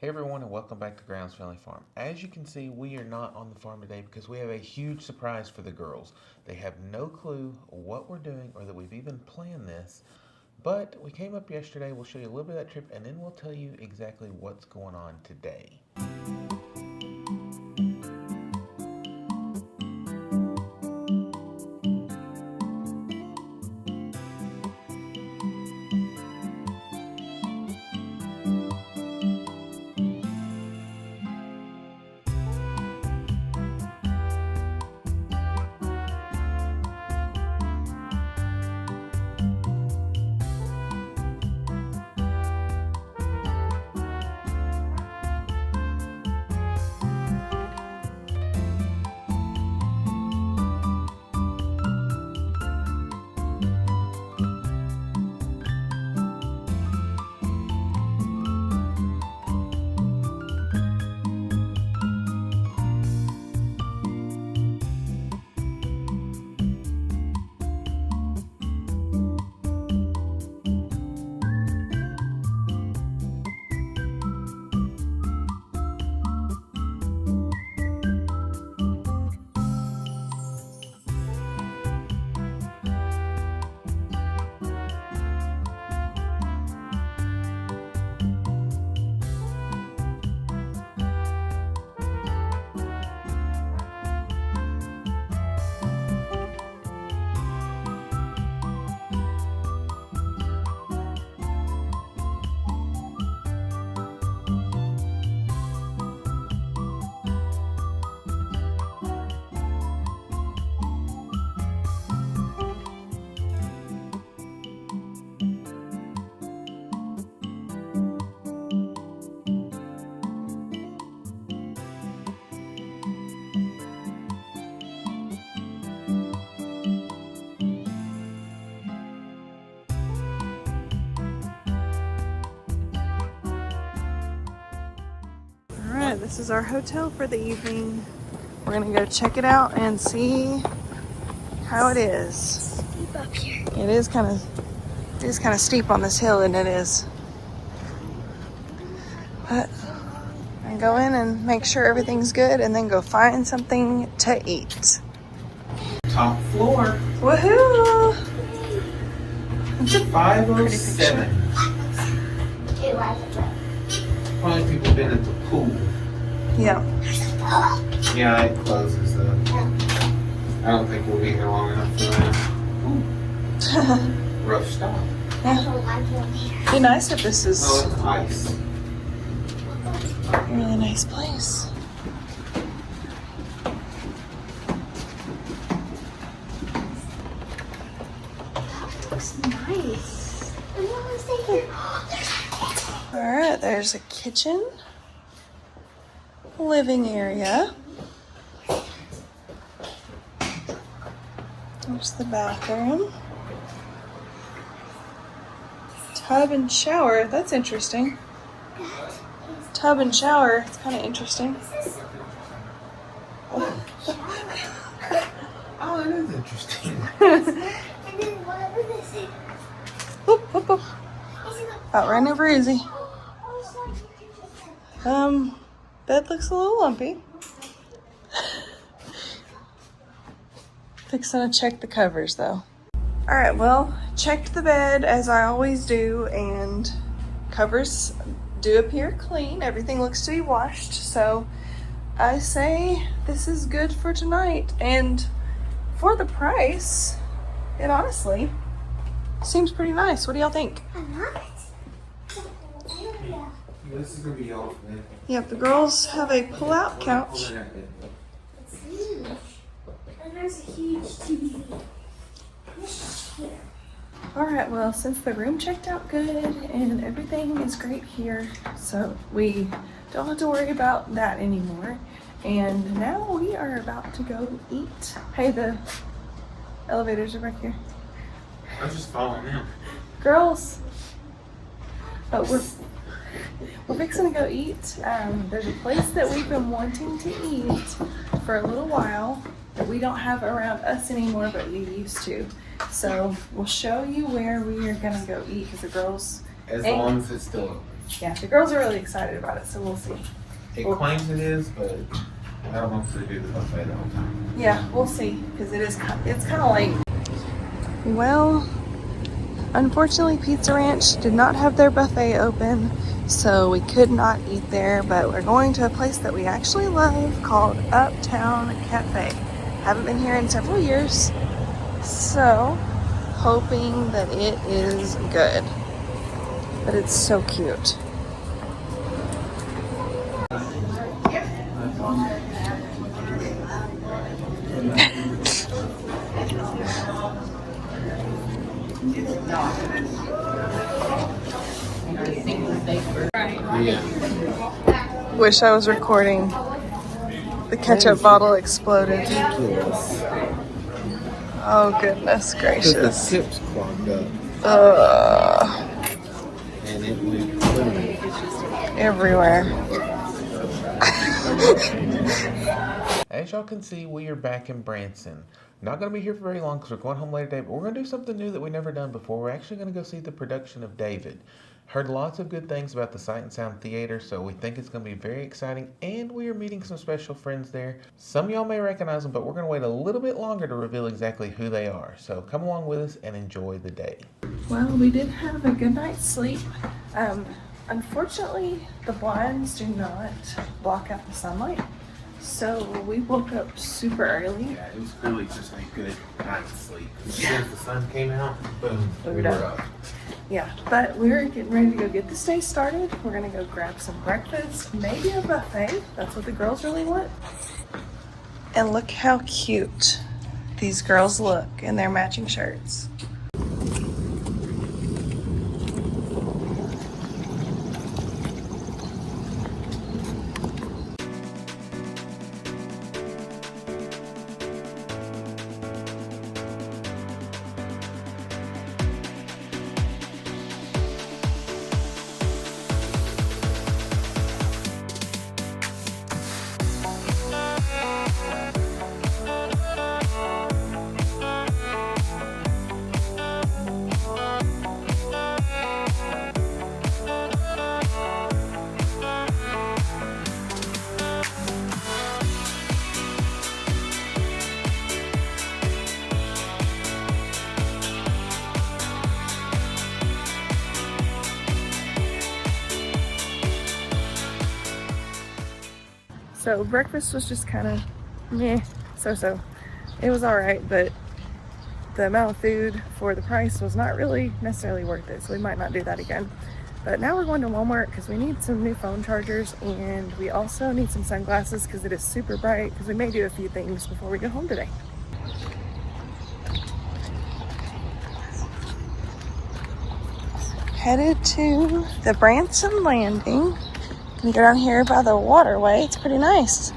Hey everyone, and welcome back to Grounds Family Farm. As you can see, we are not on the farm today because we have a huge surprise for the girls. They have no clue what we're doing or that we've even planned this, but we came up yesterday. We'll show you a little bit of that trip and then we'll tell you exactly what's going on today. This is our hotel for the evening. We're gonna go check it out and see how it is. Steep up here. It is kind of steep on this hill, and it is. But I'm gonna go in and make sure everything's good, and then go find something to eat. Top floor, Woohoo! 507. It was Probably people been at the pool. Yeah. Yeah, it closes though. I don't think we'll be here long enough for that. Rough stop. Yeah. Be nice if this is Oh, it's ice. a really nice place. That looks nice. I want to stay here. All right, there's a kitchen, living area. There's the bathroom. Tub and shower, that's interesting. Tub and shower, it's kind of interesting. Oh, that is interesting. And then whatever this is. Whoop, whoop, whoop. About ran over easy. Bed looks a little lumpy. Fixing to check the covers though. All right, well, checked the bed as I always do, and covers do appear clean. Everything looks to be washed, so I say this is good for tonight. And for the price, it honestly seems pretty nice. What do y'all think? I love it. This is gonna be y'all's bed. Yep, the girls have a pull-out couch. It's huge. And there's a huge TV. All right, well, since the room checked out good and everything is great here, so we don't have to worry about that anymore. And now we are about to go eat. Hey, the elevators are back here. I'm just following them. Girls, but we're fixing to go eat. There's a place that we've been wanting to eat for a little while that we don't have around us anymore, but we used to. So we'll show you where we are gonna go eat because the girls As long as it's still open. Yeah, the girls are really excited about it, so we'll see. It claims it is, but I don't know if they do the buffet the whole time. Yeah, we'll see, because it's kind of late. Well, unfortunately, Pizza Ranch did not have their buffet open, so we could not eat there, but we're going to a place that we actually love called Uptown Cafe. Haven't been here in several years, so hoping that it is good. But it's so cute. Wish I was recording. The ketchup bottle exploded. Oh goodness gracious. The tips clogged up. And it went Everywhere. As y'all can see, we are back in Branson. Not going to be here for very long because we're going home later today, but we're going to do something new that we've never done before. We're actually going to go see the production of David. Heard lots of good things about the Sight and Sound Theater, so we think it's going to be very exciting, and we are meeting some special friends there. Some of y'all may recognize them, but we're going to wait a little bit longer to reveal exactly who they are. So come along with us and enjoy the day. Well, we did have a good night's sleep. Unfortunately, the blinds do not block out the sunlight. So we woke up super early. Yeah, it was really just a good night's sleep. As soon as the sun came out, boom, we were up. Yeah, but we're getting ready to go get this day started. We're gonna go grab some breakfast, maybe a buffet. That's what the girls really want. And look how cute these girls look in their matching shirts. So breakfast was just kind of meh, so. It was all right, but the amount of food for the price was not really necessarily worth it, so we might not do that again. But now we're going to Walmart because we need some new phone chargers, and we also need some sunglasses because it is super bright, because we may do a few things before we go home today. Headed to the Branson Landing. You can go down here by the waterway. It's pretty nice.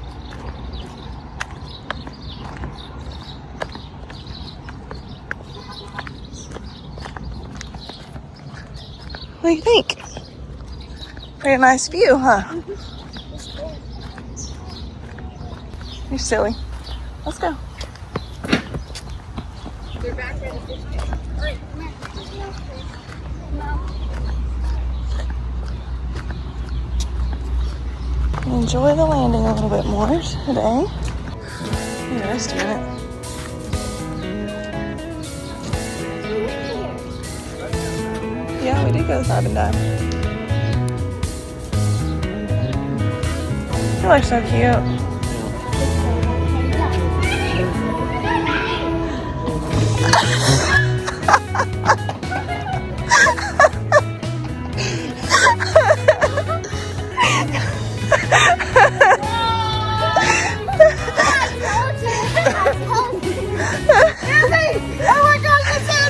What do you think? Pretty nice view, huh? You're silly. Let's go. They're back there. All right, come here. No. Enjoy the landing a little bit more today. You're nice doing it. Yeah, we did go to Carbon Dime. You look so cute. Oh my gosh, that's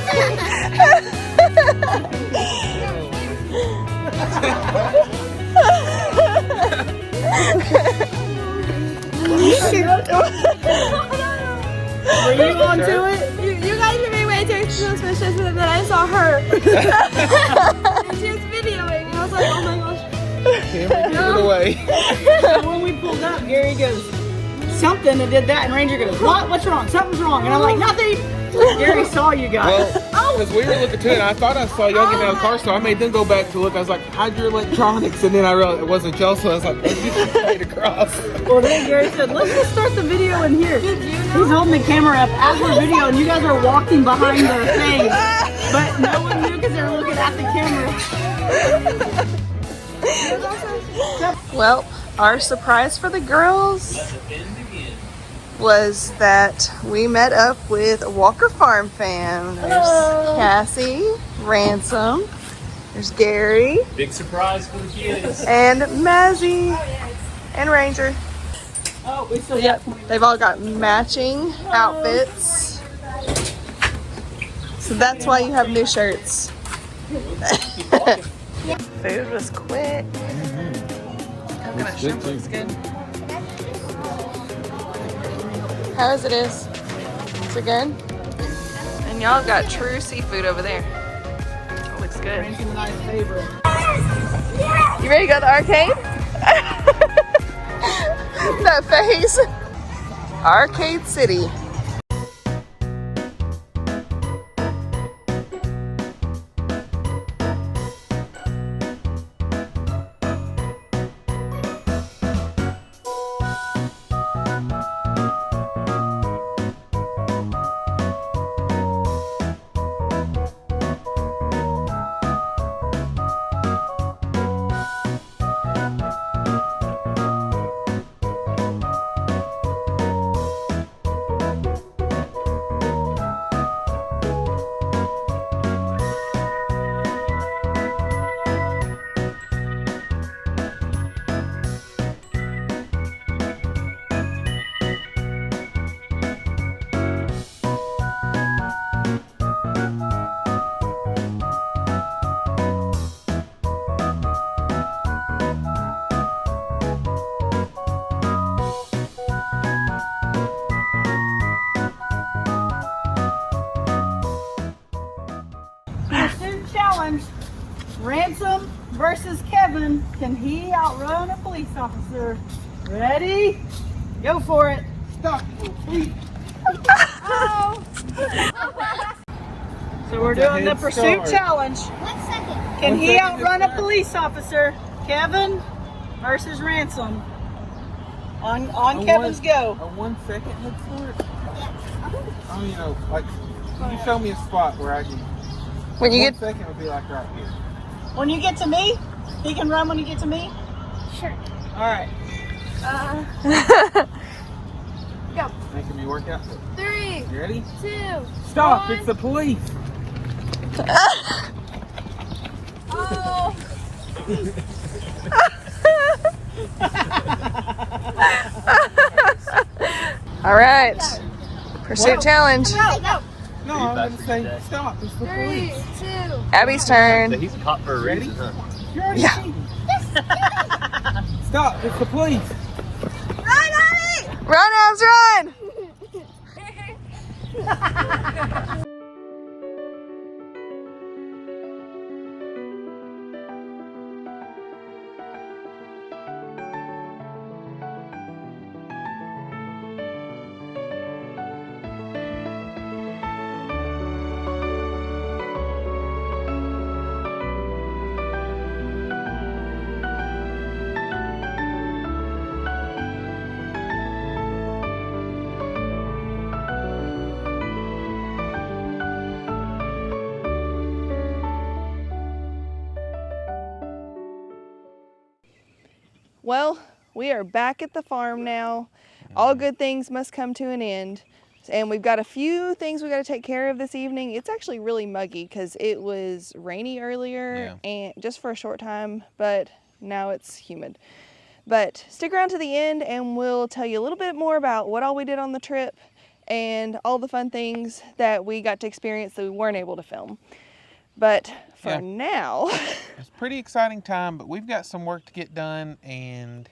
Were you on to it? You guys are being way too suspicious, and then I saw her. And she was videoing, and I was like, oh my gosh. Give it away. So when we pulled up, Gary goes, something that did that, and Ranger goes, what? What's wrong? Something's wrong. And I'm like, nothing. Gary saw you guys. Well, Oh, because we were looking too, and I thought I saw y'all get out of the car, so I made them go back to look. I was like, hide your electronics, and then I realized it wasn't y'all, so I was like, let's get straight across. Well, then Gary said, let's just start the video in here. He's holding the camera up as we're videoing. You guys are walking behind the thing. But no one knew because they were looking at the camera. Well, our surprise for the girls was that we met up with Walker Farm fam. There's Cassie, Ransom, there's Gary. Big surprise for the kids. And Mazzy and Ranger. Oh, we still got They've all got matching outfits. So that's why you have new shirts. Food was quick. Coconut shrimp looks good. How is it? Is it good? And y'all got true seafood over there. It looks good. Branson and I's favorite. You ready to go to the arcade? That face. Arcade City. Challenge. Ransom versus Kevin. Can he outrun a police officer? Ready? Go for it. Stop. Please. Oh. So we're doing the pursuit challenge. 1 second. Can he outrun a police officer? Kevin versus Ransom. On Kevin's go. A 1 second head start? Oh, you know, like, you show me a spot where I can. When you 1 get second would be like right here. When you get to me, he can run when you get to me? Sure. All right. Making me work out. 3, You ready? 2. Stop! 1. It's the police. Oh. all right. Pursuit challenge. Go. No, I'm gonna say stop. It's the 3, police. 2. Abby's turn. He's caught for a reason, huh? You're already Yeah. cheating. Stop! It's the police. Run, Abby! Run, Abs, run! Well, we are back at the farm now. All good things must come to an end. And we've got a few things we got to take care of this evening. It's actually really muggy because it was rainy earlier and just for a short time, but now it's humid. But stick around to the end and we'll tell you a little bit more about what all we did on the trip and all the fun things that we got to experience that we weren't able to film. But for now, It's a pretty exciting time, but we've got some work to get done, and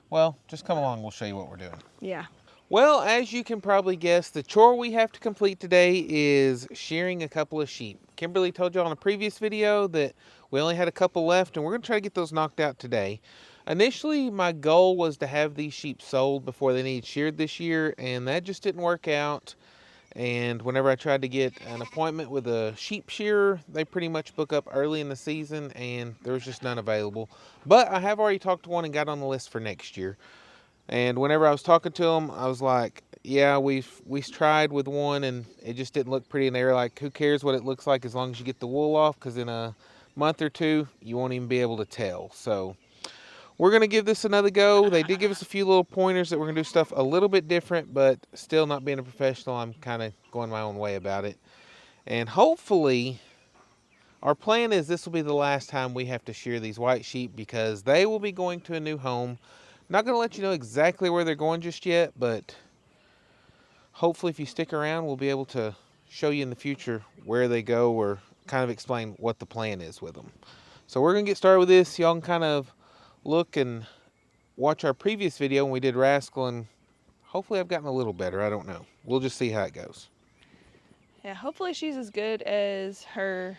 well, just come along. We'll show you what we're doing. yeah. Well, as you can probably guess, the chore we have to complete today is shearing a couple of sheep. Kimberly told you on a previous video that we only had a couple left, and we're going to try to get those knocked out today. Initially, my goal was to have these sheep sold before they need sheared this year, and that just didn't work out. And whenever I tried to get an appointment with a sheep shearer, they pretty much book up early in the season and there was just none available. But I have already talked to one and got on the list for next year. And whenever I was talking to them, I was like, yeah, we've tried with one and it just didn't look pretty. And they were like, who cares what it looks like as long as you get the wool off, because in a month or two, you won't even be able to tell. So we're going to give this another go. They did give us a few little pointers that we're going to do stuff a little bit different, but still not being a professional, I'm kind of going my own way about it. And hopefully, our plan is this will be the last time we have to shear these white sheep because they will be going to a new home. Not going to let you know exactly where they're going just yet, but hopefully if you stick around, we'll be able to show you in the future where they go or kind of explain what the plan is with them. So we're going to get started with this. Y'all can kind of look and watch our previous video when we did Rascal, and hopefully I've gotten a little better. I don't know. We'll just see how it goes. Yeah, hopefully she's as good as her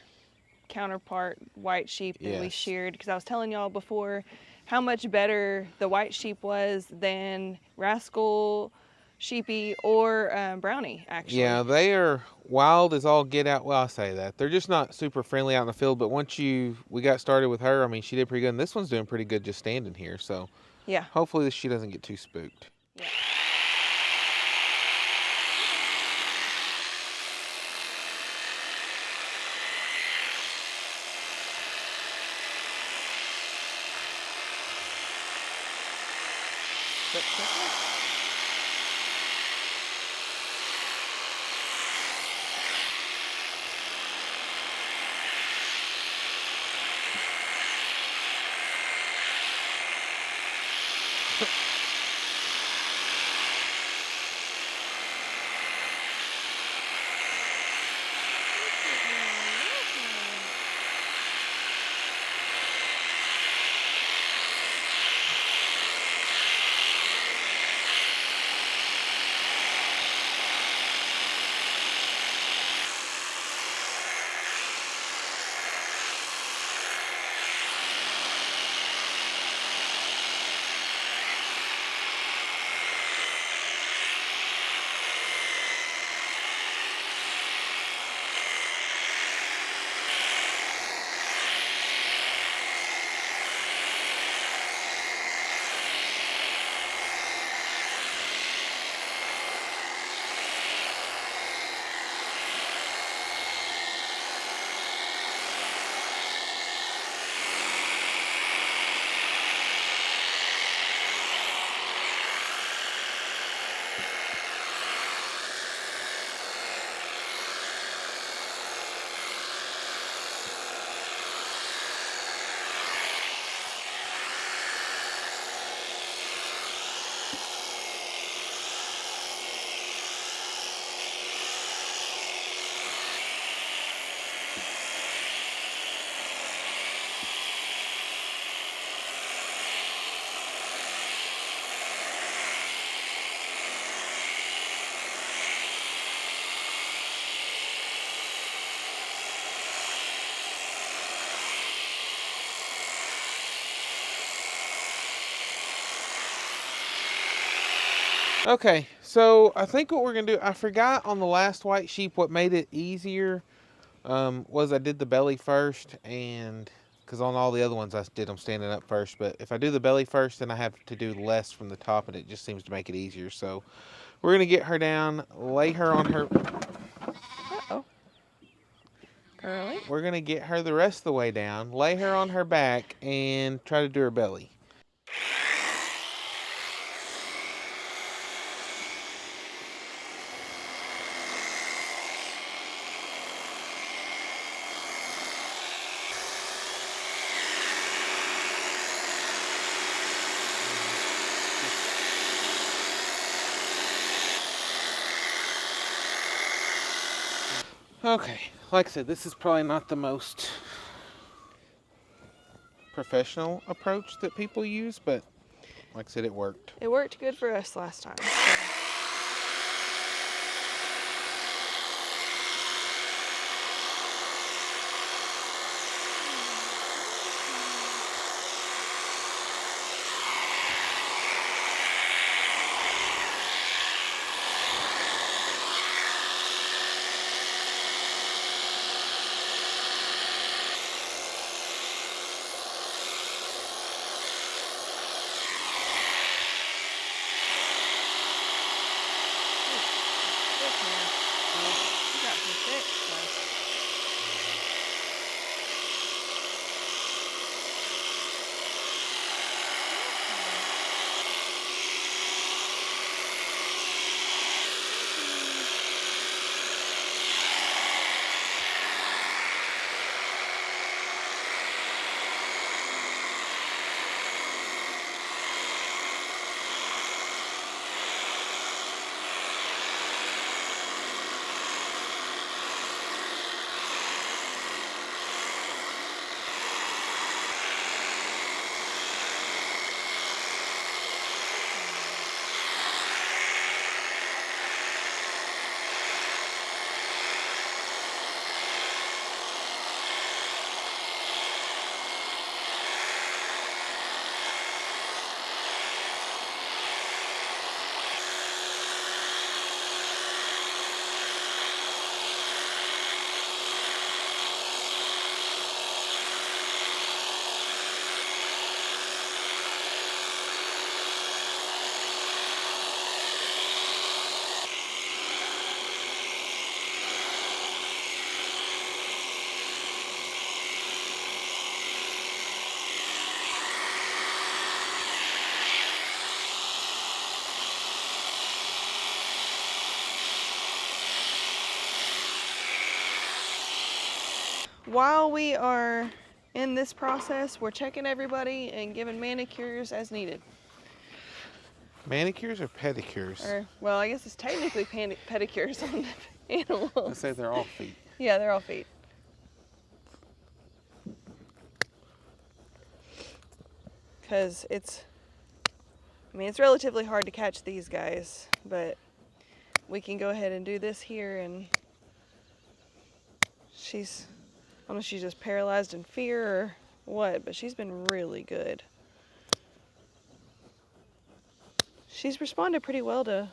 counterpart white sheep that we Yes. sheared, because I was telling y'all before how much better the white sheep was than Rascal, Sheepy, or Brownie, actually. Yeah, they are wild as all get out. Well, I say that. They're just not super friendly out in the field, but once we got started with her, I mean, she did pretty good. And this one's doing pretty good just standing here, so Yeah. hopefully she doesn't get too spooked. Yeah. Okay, so I think what we're going to do, I forgot on the last white sheep what made it easier was I did the belly first, and because on all the other ones I did them standing up first, but if I do the belly first, then I have to do less from the top, and it just seems to make it easier. So we're going to get her down, lay her on her... Uh-oh. Curly. We're going to get her the rest of the way down, lay her on her back, and try to do her belly. Okay, like I said, this is probably not the most professional approach that people use, but like I said, it worked. It worked good for us last time. While we are in this process, we're checking everybody and giving manicures as needed. Manicures or pedicures? Or, well, I guess it's technically pedicures on the animals. I say they're all feet. Yeah, they're all feet. Because it's relatively hard to catch these guys, but we can go ahead and do this here, and I don't know if she's just paralyzed in fear or what, but she's been really good. She's responded pretty well to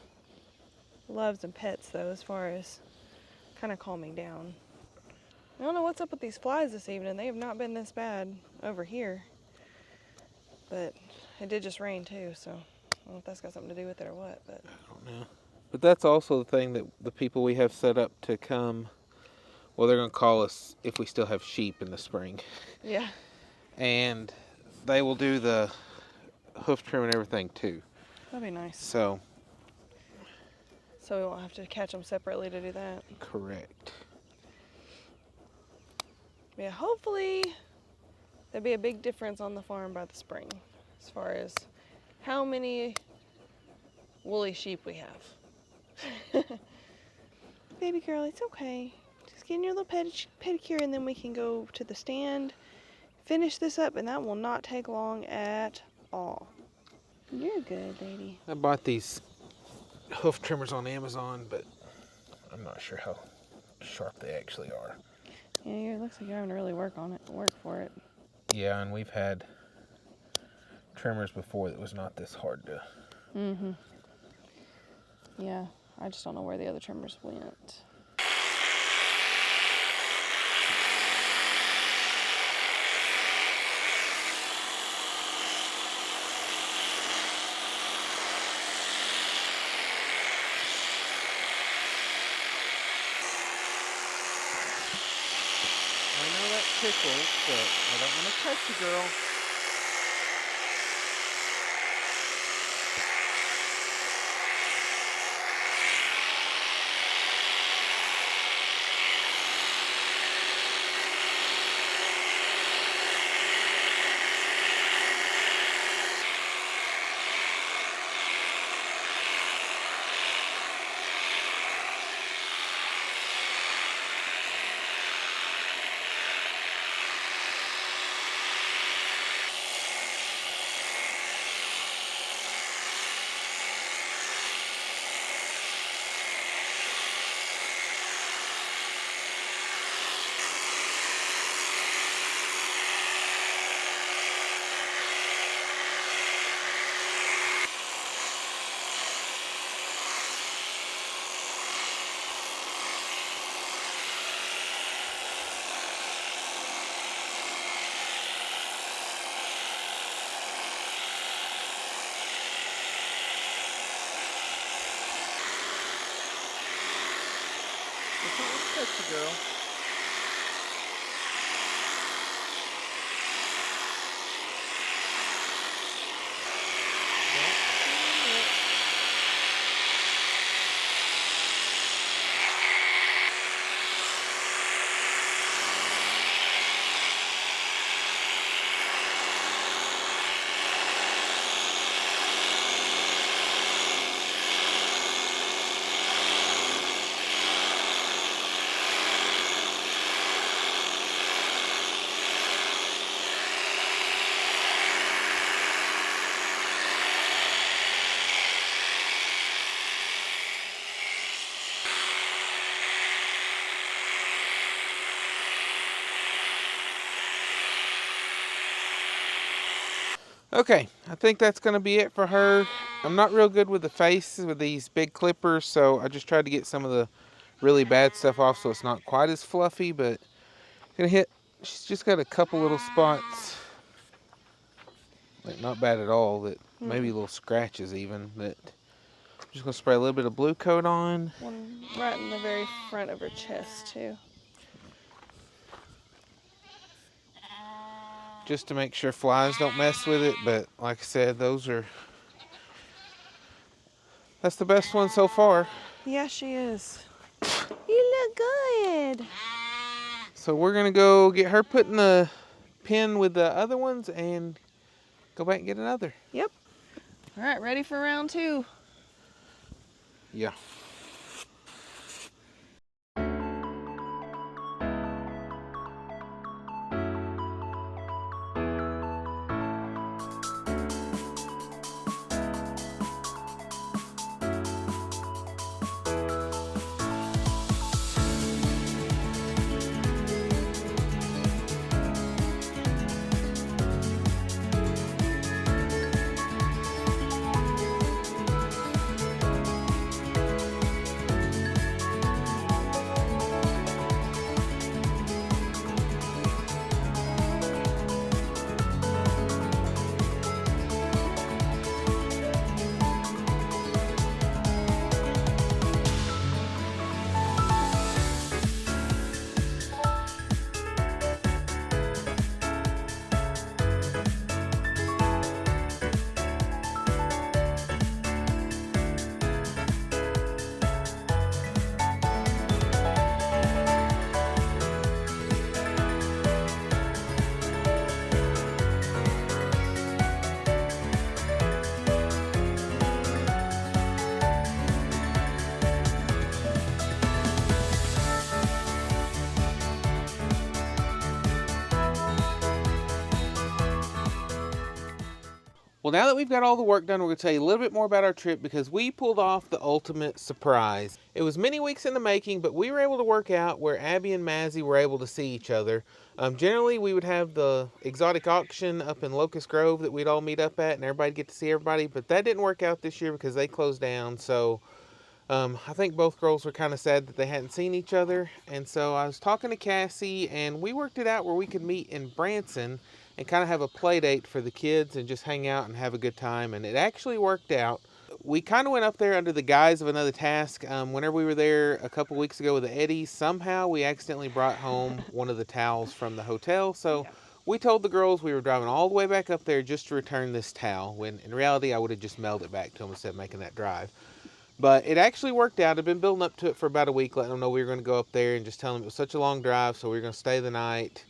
loves and pets, though, as far as kind of calming down. I don't know what's up with these flies this evening. They have not been this bad over here. But it did just rain, too, so I don't know if that's got something to do with it or what. But I don't know. But that's also the thing that the people we have set up to come, well, they're going to call us if we still have sheep in the spring. yeah. And they will do the hoof trim and everything, too. That'd be nice. So we won't have to catch them separately to do that. correct. Yeah, hopefully there'll be a big difference on the farm by the spring as far as how many woolly sheep we have. Baby girl, it's okay. Just getting your little pedicure, and then we can go to the stand, finish this up, and that will not take long at all. You're good, lady. I bought these hoof trimmers on Amazon, but I'm not sure how sharp they actually are. Yeah, it looks like you're having to really work for it. Yeah, and we've had trimmers before that was not this hard to. Mm-hmm. Yeah, I just don't know where the other trimmers went. I know that tickles, but I don't want to touch you, girl. That's the girl. Okay, I think that's going to be it for her. I'm not real good with the face with these big clippers, so I just tried to get some of the really bad stuff off so it's not quite as fluffy, but gonna hit, she's just got a couple little spots, like not bad at all, that maybe little scratches even, that I'm just gonna spray a little bit of blue coat on. One right in the very front of her chest too. Just to make sure flies don't mess with it, but like I said, that's the best one so far. Yeah, she is. You look good. So we're gonna go get her put in the pen with the other ones and go back and get another. Yep. All right, ready for round 2. Yeah. Well, now that we've got all the work done, we're going to tell you a little bit more about our trip because we pulled off the ultimate surprise. It was many weeks in the making, but we were able to work out where Abby and Mazzy were able to see each other. Generally, we would have the exotic auction up in Locust Grove that we'd all meet up at and everybody'd get to see everybody, but that didn't work out this year because they closed down. So I think both girls were kind of sad that they hadn't seen each other. And so I was talking to Cassie and we worked it out where we could meet in Branson and kind of have a play date for the kids and just hang out and have a good time. And it actually worked out. We kind of went up there under the guise of another task. Whenever we were there a couple weeks ago with the Eddies, somehow we accidentally brought home one of the towels from the hotel. So we told the girls we were driving all the way back up there just to return this towel, when in reality I would have just mailed it back to them instead of making that drive. But it actually worked out. I've been building up to it for about a week, letting them know we were going to go up there and just telling them it was such a long drive, so we were going to stay the night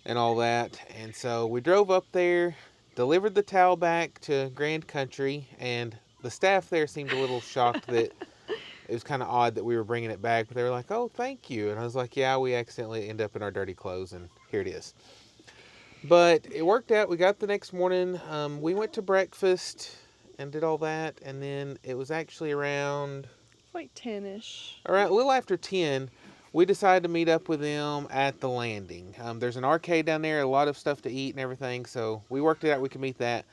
and all that. And so we drove up there, delivered the towel back to Grand Country, and the staff there seemed a little shocked that it was kind of odd that we were bringing it back, but they were like, "Oh, thank you." And I was like, "Yeah, we accidentally end up in our dirty clothes, and here it is." But it worked out. We got the next morning. We went to breakfast and did all that, and then it was actually around Like 10-ish. a little after 10, we decided to meet up with them at the landing. There's an arcade down there, a lot of stuff to eat and everything, so we worked it out we could meet that.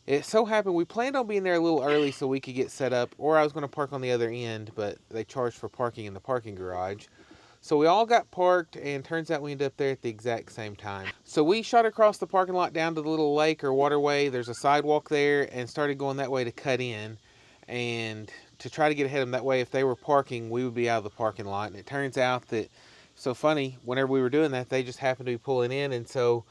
It so happened we planned on being there a little early so we could get set up, or I was going to park on the other end, but they charged for parking in the parking garage. So we all got parked, and turns out we ended up there at the exact same time. So we shot across the parking lot down to the little lake or waterway. There's a sidewalk there, and started going that way to cut in. And to try to get ahead of them. That way, if they were parking, we would be out of the parking lot. And it turns out that, so funny, whenever we were doing that, they just happened to be pulling in. And so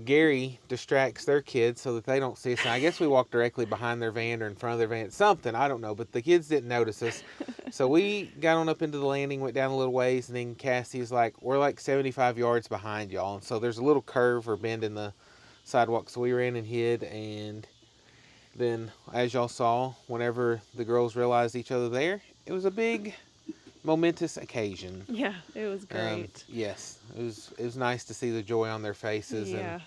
Gary distracts their kids so that they don't see us. And I guess we walked directly behind their van or in front of their van. Something, I don't know. But the kids didn't notice us. So we got on up into the landing, went down a little ways. And then Cassie's like, we're like 75 yards behind y'all. And so there's a little curve or bend in the sidewalk. So we ran and hid. And then, as y'all saw, whenever the girls realized each other there, it was a big, momentous occasion. Yeah, it was great. Yes, it was nice to see the joy on their faces. Yeah. And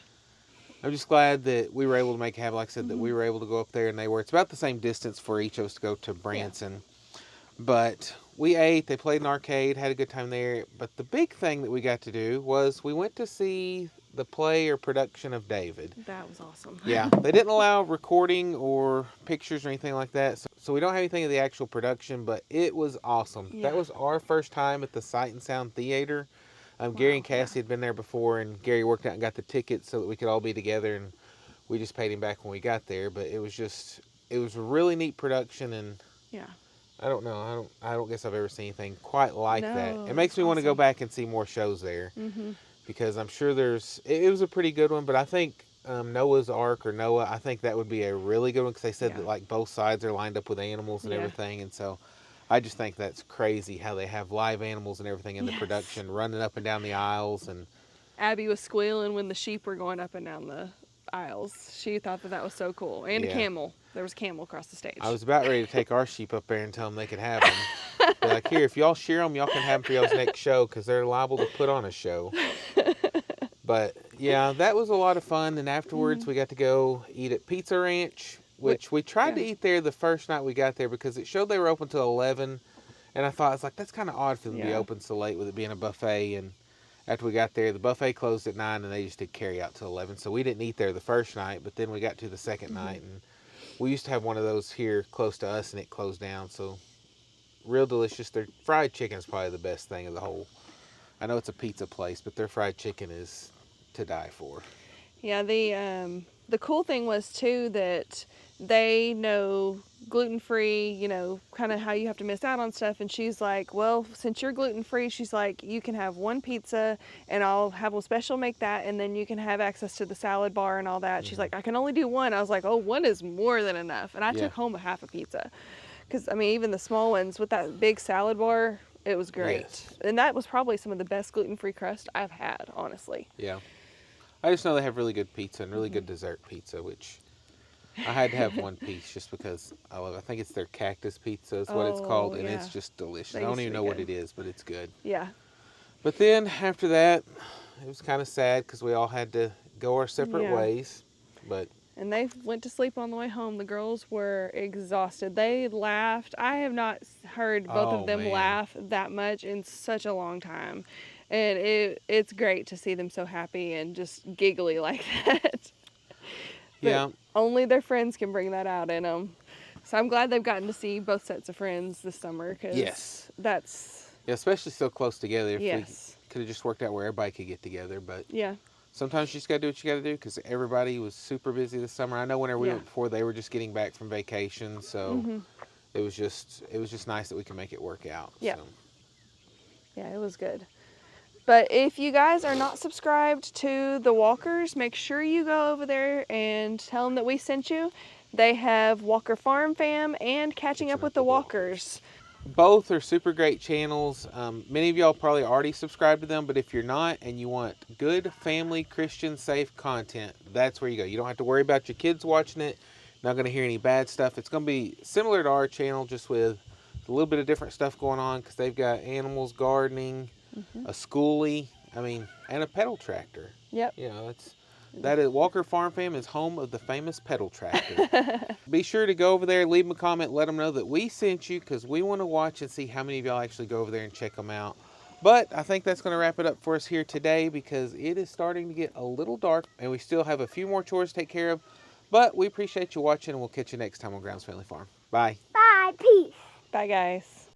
I'm just glad that we were able to make it happen. Like I said, that we were able to go up there and they were. It's about the same distance for each of us to go to Branson. Yeah. But we ate, they played an arcade, had a good time there. But the big thing that we got to do was we went to see the play or production of David. That was awesome. Yeah, they didn't allow recording or pictures or anything like that. So we don't have anything of the actual production, but it was awesome. Yeah. That was our first time at the Sight and Sound Theater. Gary and Cassie had been there before, and Gary worked out and got the tickets so that we could all be together, and we just paid him back when we got there. But it was a really neat production, and yeah. I don't know. I don't guess I've ever seen anything quite like that. It makes me want to go back and see more shows there. Mm-hmm. Because I'm sure it was a pretty good one, but I think Noah's Ark or Noah, I think that would be a really good one because they said that like both sides are lined up with animals and everything. And so I just think that's crazy how they have live animals and everything in the production running up and down the aisles. And Abby was squealing when the sheep were going up and down the aisles. She thought that was so cool. And a camel. There was a camel across the stage. I was about ready to take our sheep up there and tell them they could have them. Be like, here, if y'all shear them, y'all can have them for y'all's next show because they're liable to put on a show. But, yeah, that was a lot of fun. And afterwards, we got to go eat at Pizza Ranch, which we tried to eat there the first night we got there because it showed they were open till 11. And I thought, it's like, that's kind of odd for them to be open so late with it being a buffet. And after we got there, the buffet closed at 9 and they just did carry out till 11. So we didn't eat there the first night, but then we got to the second night. And we used to have one of those here close to us and it closed down. So real delicious. Their fried chicken is probably the best thing of the whole. I know it's a pizza place, but their fried chicken is to die for. Yeah, the cool thing was too that they know gluten-free, you know, kind of how you have to miss out on stuff. And she's like, well, since you're gluten-free, she's like, you can have one pizza and I'll have a special make that. And then you can have access to the salad bar and all that. She's like, I can only do one. I was like, oh, one is more than enough. And I took home a half a pizza. Because, I mean, even the small ones with that big salad bar, it was great. Yes. And that was probably some of the best gluten-free crust I've had, honestly. Yeah. I just know they have really good pizza and really good dessert pizza, which I had to have one piece just because I love it. I think it's their cactus pizza is what it's called, and it's just delicious. I don't even know what it is, but it's good. Yeah. But then after that, it was kind of sad because we all had to go our separate ways. And they went to sleep on the way home. The girls were exhausted. They laughed. I have not heard both of them laugh that much in such a long time. And it's great to see them so happy and just giggly like that. But only their friends can bring that out in them. So I'm glad they've gotten to see both sets of friends this summer. Cause that's... Yeah, especially so close together. If we could have just worked out where everybody could get together. But sometimes you just got to do what you got to do because everybody was super busy this summer. I know whenever we went before, they were just getting back from vacation. So it was just nice that we can make it work out. Yeah. So. Yeah, it was good. But if you guys are not subscribed to the Walkers, make sure you go over there and tell them that we sent you. They have Walker Farm Fam and Catching Up with the Walkers. Both are super great channels. Many of y'all probably already subscribed to them, but if you're not and you want good family, Christian, safe content, that's where you go. You don't have to worry about your kids watching it. Not going to hear any bad stuff. It's going to be similar to our channel, just with a little bit of different stuff going on because they've got animals, gardening, a schoolie, and a pedal tractor. Yep. You know, that is Walker Farm Fam is home of the famous pedal tractor. Be sure to go over there, leave them a comment, let them know that we sent you because we want to watch and see how many of y'all actually go over there and check them out. But I think that's going to wrap it up for us here today because it is starting to get a little dark and we still have a few more chores to take care of. But we appreciate you watching and we'll catch you next time on Grounds Family Farm. Bye. Bye. Peace. Bye, guys.